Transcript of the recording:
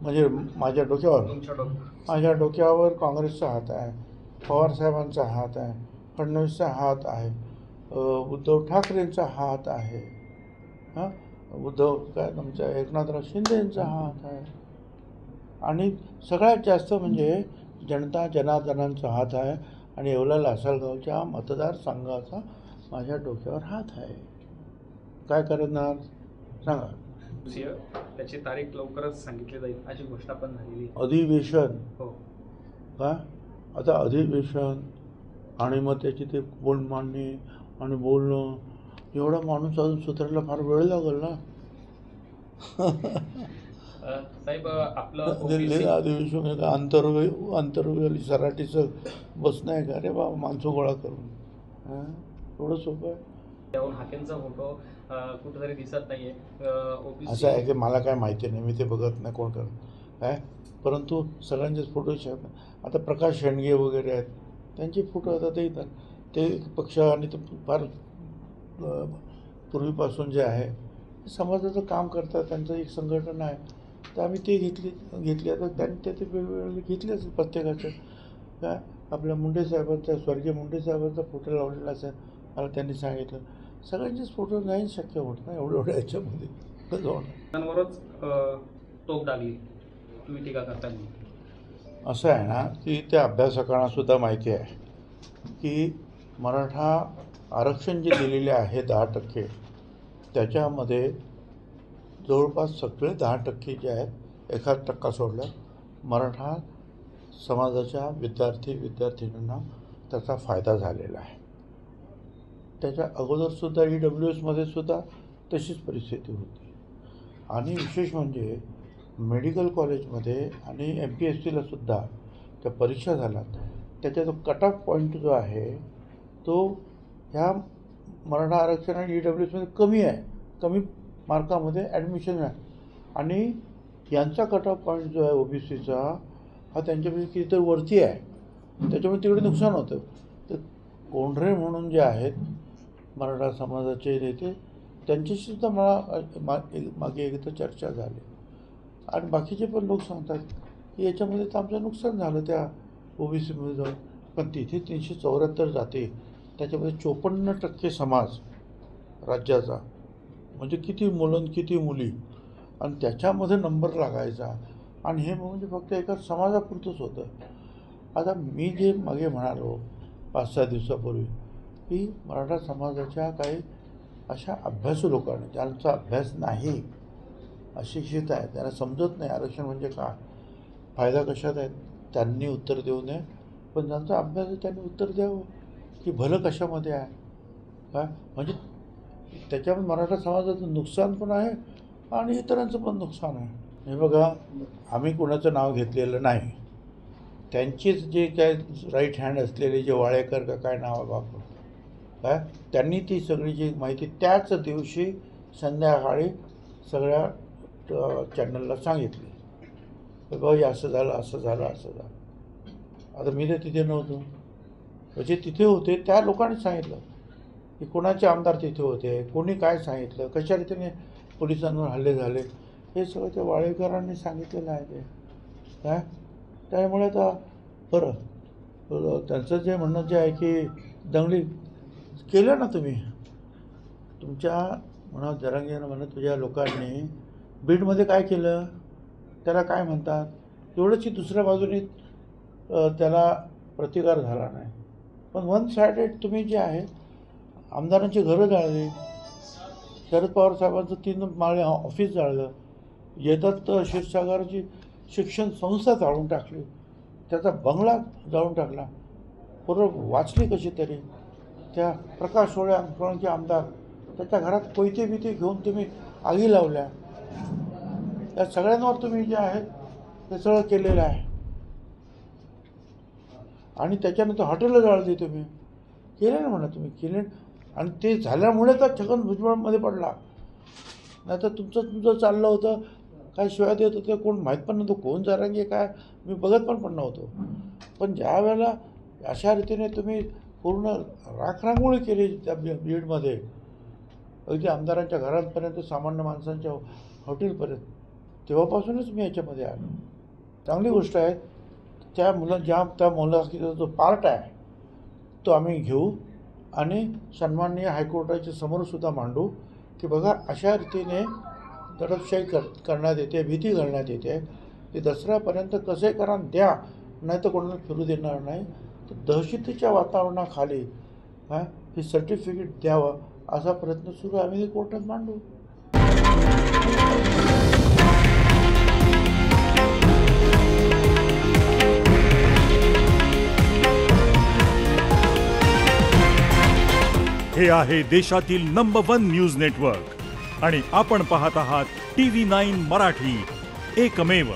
म्हणजे माझ्या डोक्यावर तुमच्या डोक्यात माझ्या डोक्यावर काँग्रेसचा हात आहे, पवारसाहेबांचा हात आहे, फडणवीसचा हात आहे, उद्धव ठाकरेंचा हात आहे, हां उद्धव काय तुमच्या एकनाथराव शिंदेंचा हात आहे आणि सगळ्यात जास्त म्हणजे जनता जनार्दनांचा हात आहे आणि येवला लासलगावच्या मतदारसंघाचा माझ्या डोक्यावर हात आहे. काय करणार सांगा. त्याची तारीख लवकरच सांगितली जाईल अशी घोषणा पण झालेली आहे. अधिवेशन हो. का आता अधिवेशन आणि मग त्याची ते बोल मांडणी आणि बोलणं एवढा माणूस अजून सुधारायला फार वेळ लागेल ना. साहेब आपलं दिल्लीला OBC अधिवेशन का आंतरवेली सराटीचं बसणं आहे का रे बाबा माणसं गोळा करून. हां एवढं सोपं आहे. त्याहून हाकेंचा फोटो कुठेतरी दिसत नाहीये. असं आहे की मला काय माहिती नाही, मी ते बघत नाही कोण करत काय, परंतु सगळ्यांचेच फोटो आता प्रकाश शेंडगे वगैरे आहेत त्यांचे फोटो आता ते येतात. ते पक्ष आणि ते फार पूर्वीपासून जे आहे समाजाचं काम करतात, त्यांचं एक संघटना आहे, तर आम्ही ते घेतली आता त्यांनी ते वेगवेगळे घेतले असेल प्रत्येकाचं. काय आपल्या मुंडे साहेबांचा स्वर्गीय मुंडे साहेबांचा फोटो लावलेला असेल मला त्यांनी सांगितलं. सगळ्यांचेच फोटो नाही शक्य होत ना एवढं याच्यामध्ये कसं होणार. त्यांवरच तोफ डागली तुम्ही टीका करताना. असं आहे ना की त्या अभ्यासकांना सुद्धा माहिती आहे की मराठा आरक्षण जे दिलेले आहे 10% त्याच्यामध्ये जवळपास सगळे 10% जे आहेत 1% सोडलं मराठा समाजाच्या विद्यार्थीनींना त्याचा फायदा झालेला आहे. त्याच्या अगोदरसुद्धा EWSमध्ये सुद्धा तशीच परिस्थिती होती आणि विशेष म्हणजे मेडिकल कॉलेजमध्ये आणि MPSCला सुद्धा त्या परीक्षा झाल्यात त्याचा जो कट ऑफ पॉईंट जो आहे तो ह्या मराठा आरक्षण आणि EWSमध्ये कमी आहे, कमी मार्कामध्ये ॲडमिशन आहे आणि यांचा कट ऑफ पॉईंट जो आहे OBCचा हा त्यांच्यापेक्षा कितीतरी वरती आहे, त्याच्यामुळे तिकडे नुकसान होतं. तर कोंढरे म्हणून जे आहेत मराठा समाजाचे नेते त्यांच्याशीसुद्धा मला मागे एकदा चर्चा झाली आणि बाकीचे पण लोक सांगतात की याच्यामध्ये तर आमचं नुकसान झालं त्या OBCमध्ये जाऊन, पण तिथे 374 जाते त्याच्यामध्ये 54% समाज राज्याचा म्हणजे किती मुलं किती मुली आणि त्याच्यामध्ये नंबर लागायचा आणि हे म्हणजे फक्त एका समाजापुरतंच होतं. आता मी जे मागे म्हणालो 5-6 दिवसापूर्वी की मराठा समाजाच्या काही अशा अभ्यासू लोकांनी ज्यांचा अभ्यास नाही, अशिक्षित आहे, त्यांना समजत नाही आरक्षण म्हणजे काय, फायदा कशात आहे, त्यांनी उत्तर देऊ नये. पण ज्यांचा अभ्यास आहे त्यांनी उत्तर द्यावं की भलं कशामध्ये आहे काय, म्हणजे त्याच्यामध्ये मराठा समाजाचं नुकसान पण आहे आणि इतरांचं पण नुकसान आहे. हे बघा आम्ही कुणाचं नाव घेतलेलं नाही, त्यांचीच जे काय राईट हँड असलेले जे वाळेकर का काय नाव वापर काय त्यांनी ती सगळी जी माहिती त्याच दिवशी संध्याकाळी सगळ्या चॅनलला सांगितली तर बाबा असं झालं असं झालं असं झालं. आता मी तर तिथे नव्हतो, म्हणजे तिथे होते त्या लोकांनी सांगितलं की कोणाचे आमदार तिथे होते, कोणी काय सांगितलं, कशा रीतीने पोलिसांवर हल्ले झाले, हे सगळं त्या वाळेकरांनी सांगितलेलं आहे ते काय. त्यामुळे आता बरं त्यांचं जे म्हणणं जे आहे की दंगली केलं ना तुम्ही तुमच्या म्हणा जरांगेनं म्हणा तुझ्या लोकांनी बीडमध्ये काय केलं त्याला काय म्हणतात, एवढंच की दुसऱ्या बाजूने त्याला प्रतिकार झाला नाही. पण वन सायडेड तुम्ही जे आहे आमदारांची घरं जाळली, शरद पवार साहेबांचं 3 माळे ऑफिस जाळलं, यदत्त क्षीरसागरची शिक्षण संस्था जाळून टाकली, त्याचा बंगला जाळून टाकला, पूर्व वाचली कशी तरी. त्या प्रकाश सोळंके आमदार त्याच्या घरात कोयते बिते घेऊन तुम्ही आगी लावल्या, या सगळ्यांवर तुम्ही जे आहे ते सगळं केलेलं आहे आणि त्याच्यानंतर हॉटेलला जाळली तुम्ही केले ना म्हणा तुम्ही केले आणि ते झाल्यामुळे तर छगन भुजबळमध्ये पडला. नाही तर तुमचं चाललं होतं काय शिवाय देत होतं कोण माहीत पण नव्हतं, कोण जरांगे काय मी बघत पण नव्हतो. पण ज्या वेळेला अशा रीतीने तुम्ही पूर्ण राखरांगोळी केली त्या बीडमध्ये अगदी आमदारांच्या घरांपर्यंत सामान्य माणसांच्या हॉटेलपर्यंत, तेव्हापासूनच मी याच्यामध्ये आलो. चांगली गोष्ट आहे. त्या मुलाखतीचा जो पार्ट आहे तो आम्ही घेऊ आणि सन्माननीय हायकोर्टाच्या समोरसुद्धा मांडू की बघा अशा रीतीने दडपशाही करण्यात येते, भीती घालण्यात येते. ते दसऱ्यापर्यंत कसे करा द्या, नाही तर कोणाला फिरू देणार नाही. तर दहशतीच्या वातावरणाखाली हे सर्टिफिकेट द्यावं असा प्रयत्न सुरू आहे. आम्ही ते कोर्टात मांडू. हे आहे देशातील नंबर 1 न्यूज नेटवर्क आणि आपण पाहत आहात TV9 मराठी, एकमेव.